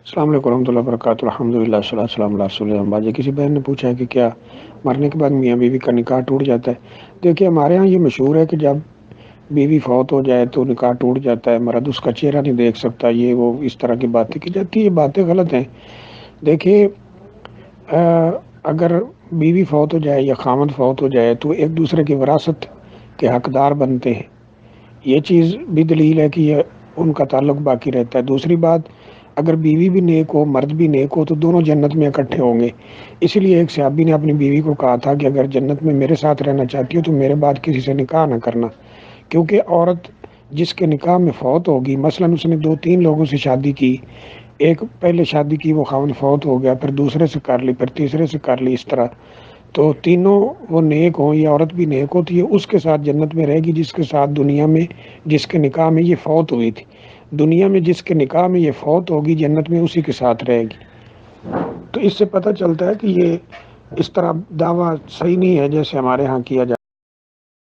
السلام علیکم ورحمۃ اللہ وبرکاتہ، الحمدللہ والصلاۃ والسلام علی رسول اللہ۔ باجی کسی بہن نے پوچھا ہے کہ کیا مرنے کے بعد میاں بیوی کا نکاح ٹوٹ جاتا ہے؟ دیکھیے ہمارے ہاں یہ مشہور ہے کہ جب بیوی فوت ہو جائے تو نکاح ٹوٹ جاتا ہے، مرد اس کا چہرہ نہیں دیکھ سکتا، یہ وہ اس طرح کی باتیں کی جاتی ہیں، یہ باتیں غلط ہیں۔ دیکھیے اگر بیوی فوت ہو جائے یا خامد فوت ہو جائے تو ایک دوسرے کی وراثت کے حقدار بنتے ہیں، یہ چیز بھی دلیل ہے کہ یہ ان کا تعلق باقی رہتا ہے۔ دوسری بات، اگر بیوی بھی نیک ہو مرد بھی نیک ہو تو دونوں جنت میں اکٹھے ہوں گے۔ اسی لیے ایک صحابی نے اپنی بیوی کو کہا تھا کہ اگر جنت میں میرے ساتھ رہنا چاہتی ہو تو میرے بعد کسی سے نکاح نہ کرنا، کیونکہ عورت جس کے نکاح میں فوت ہوگی، مثلاً اس نے 2-3 لوگوں سے شادی کی، ایک پہلے شادی کی وہ خاوند فوت ہو گیا، پھر دوسرے سے کر لی، پھر تیسرے سے کر لی، اس طرح تو تینوں وہ نیک ہوں یا عورت بھی نیک ہوتی ہے، اس کے ساتھ جنت میں رہے گی جس کے ساتھ دنیا میں جس کے نکاح میں یہ فوت ہوئی تھی۔ دنیا میں جس کے نکاح میں یہ فوت ہوگی جنت میں اسی کے ساتھ رہے گی۔ تو اس سے پتہ چلتا ہے کہ یہ اس طرح دعویٰ صحیح نہیں ہے جیسے ہمارے ہاں کیا جاتا ہے۔